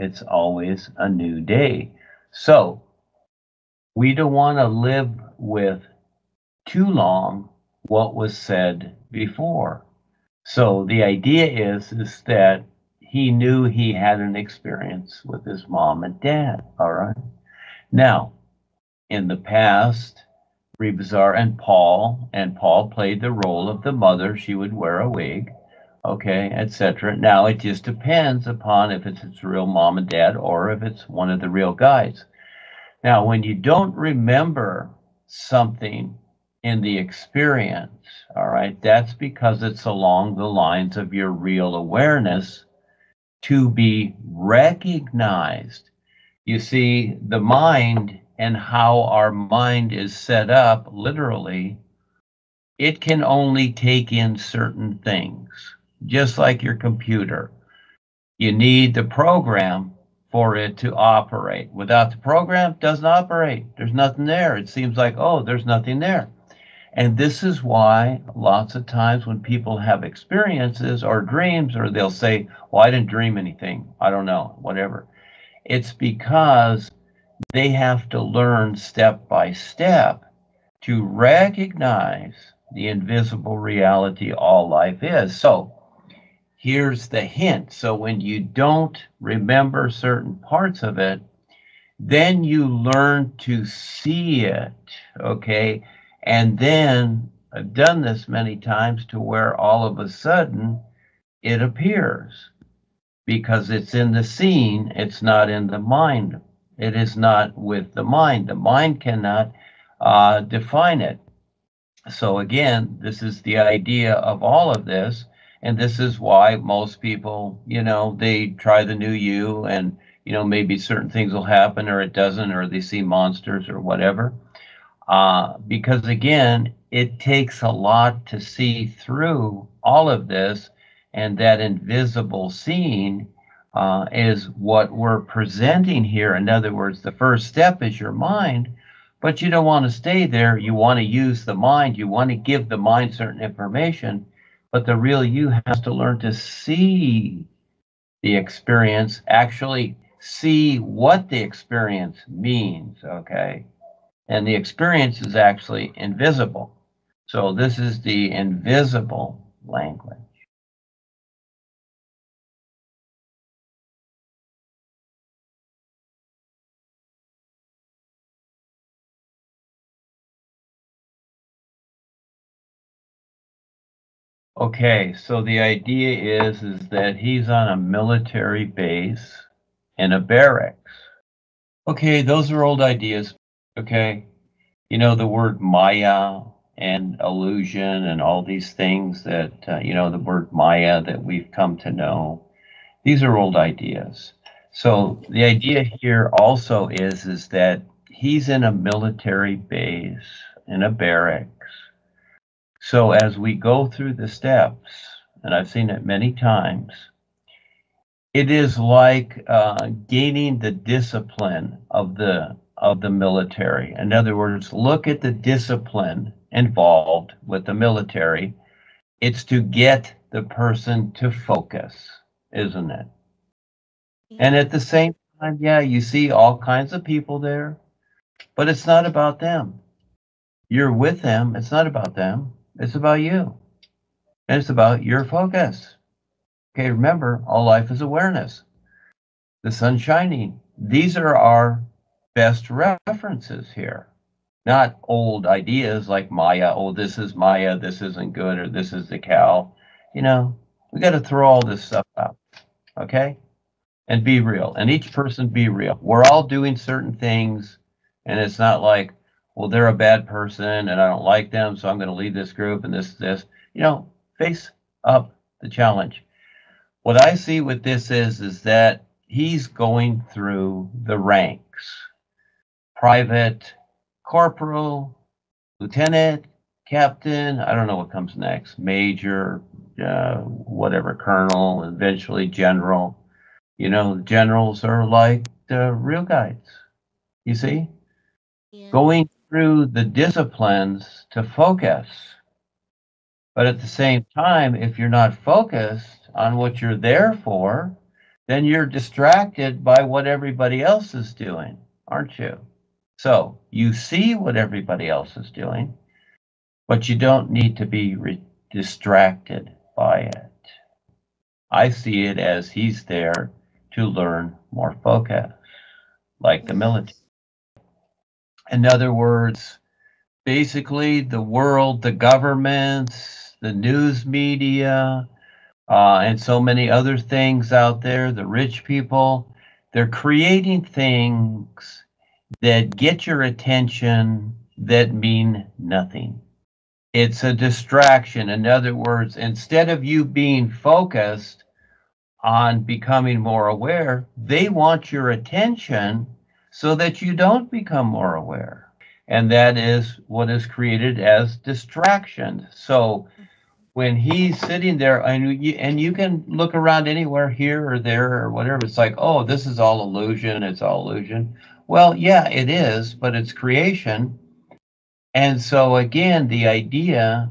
It's always a new day. So we don't want to live with too long what was said before. So the idea is that he knew he had an experience with his mom and dad. All right. Now, in the past, Rebazar and Paul played the role of the mother. She would wear a wig, okay, etc. Now it just depends upon if it's its real mom and dad or if it's one of the real guys. Now, when you don't remember something in the experience, all right, that's because it's along the lines of your real awareness to be recognized. You see, the mind and how our mind is set up, literally, it can only take in certain things, just like your computer. You need the program for it to operate. Without the program, it doesn't operate. There's nothing there. It seems like, oh, there's nothing there. And this is why lots of times when people have experiences or dreams, or they'll say, well, I didn't dream anything. I don't know, whatever. It's because they have to learn step by step to recognize the invisible reality all life is. So here's the hint. So when you don't remember certain parts of it, then you learn to see it, okay? And then I've done this many times to where all of a sudden it appears because it's in the scene, it's not in the mind. It is not with the mind. The mind cannot define it. So again, this is the idea of all of this. And this is why most people, they try the new you and, maybe certain things will happen or it doesn't, or they see monsters or whatever. Because again, it takes a lot to see through all of this, and that invisible scene is what we're presenting here. In other words, the first step is your mind, but you don't want to stay there. You want to use the mind. You want to give the mind certain information, but the real you has to learn to see the experience, actually see what the experience means, okay? And the experience is actually invisible. So this is the invisible language. Okay, so the idea is that he's on a military base in a barracks. Okay, those are old ideas. Okay, the word Maya and illusion and all these things that, the word Maya that we've come to know. These are old ideas. So the idea here also is that he's in a military base, in a barracks. So as we go through the steps, and I've seen it many times, it is like gaining the discipline of the military. In other words, look at the discipline involved with the military. It's to get the person to focus, isn't it? And at the same time, yeah, you see all kinds of people there, but it's not about them. You're with them. It's not about them. It's about you. And it's about your focus. Okay, remember, all life is awareness. The sun shining. These are our best references here, not old ideas like Maya. Oh, this is Maya. This isn't good, or this is the cow. We got to throw all this stuff out. Okay? And be real. And each person be real. We're all doing certain things, and it's not like, well, they're a bad person and I don't like them, so I'm going to leave this group and this. Face up the challenge. What I see with this is that he's going through the ranks. Private, corporal, lieutenant, captain, I don't know what comes next, major, whatever, colonel, eventually general. Generals are like the real guides, you see? Yeah. Going through the disciplines to focus. But at the same time, if you're not focused on what you're there for, then you're distracted by what everybody else is doing, aren't you? So you see what everybody else is doing, but you don't need to be distracted by it. I see it as he's there to learn more focus, like the military. Yes. In other words, basically the world, the governments, the news media, and so many other things out there, the rich people, they're creating things that get your attention that mean nothing. It's a distraction. In other words, instead of you being focused on becoming more aware, they want your attention so that you don't become more aware. And that is what is created as distraction. So when he's sitting there, and you can look around anywhere here or there or whatever, it's like, oh, this is all illusion, it's all illusion. Well, yeah, it is, but it's creation. And so again, the idea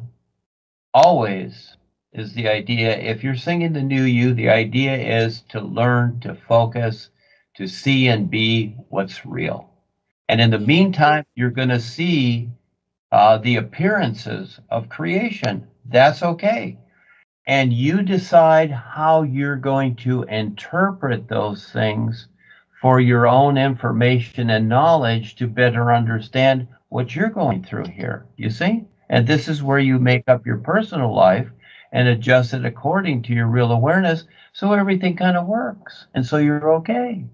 always is the idea, if you're singing the new you, the idea is to learn to focus, to see and be what's real. And in the Yes. meantime, you're going to see the appearances of creation. That's okay. And you decide how you're going to interpret those things for your own information and knowledge to better understand what you're going through here. You see? And this is where you make up your personal life and adjust it according to your real awareness so everything kind of works. And so you're okay.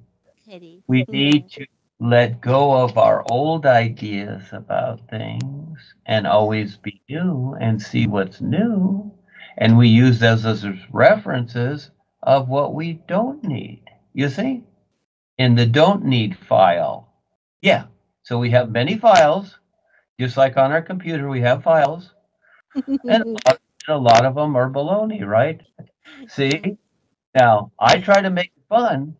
Eddie. We need Yes. to let go of our old ideas about things and always be new and see what's new. And we use those as references of what we don't need. You see? In the don't need file. Yeah. So we have many files, just like on our computer, we have files, and a lot of them are baloney, right? See? Yes. Now, I try to make it fun,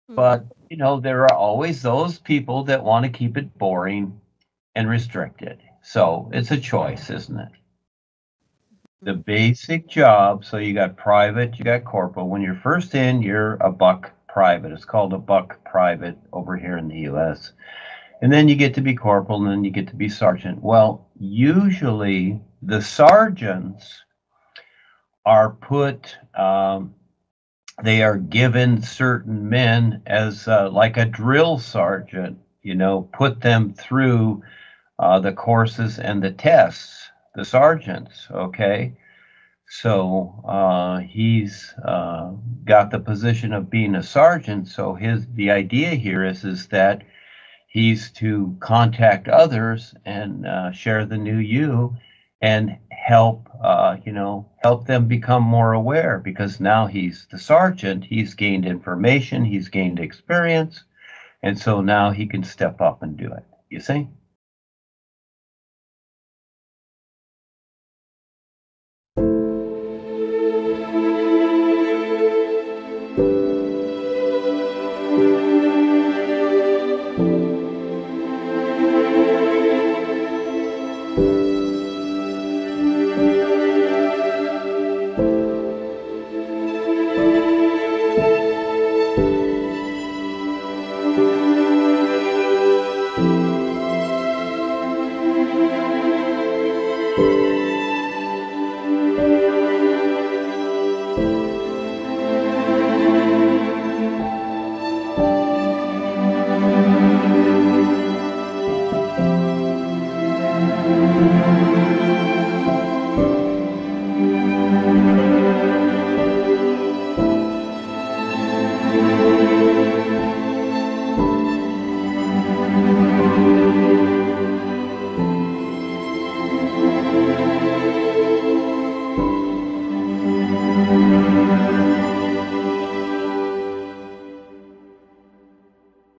but Mhm. there are always those people that want to keep it boring and restricted. So it's a choice, isn't it? The Mhm. basic job, so you got private, you got corporal. When you're first in, you're a buck private. It's called a buck private over here in the US. And then you get to be corporal, and then you get to be sergeant. Well, usually the sergeants are put, they are given certain men as like a drill sergeant, put them through the courses and the tests, the sergeants, okay? So he's got the position of being a sergeant. So the idea here is that he's to contact others and share the new you and help them become more aware, because now he's the sergeant, he's gained information, he's gained experience, and so now he can step up and do it. You see?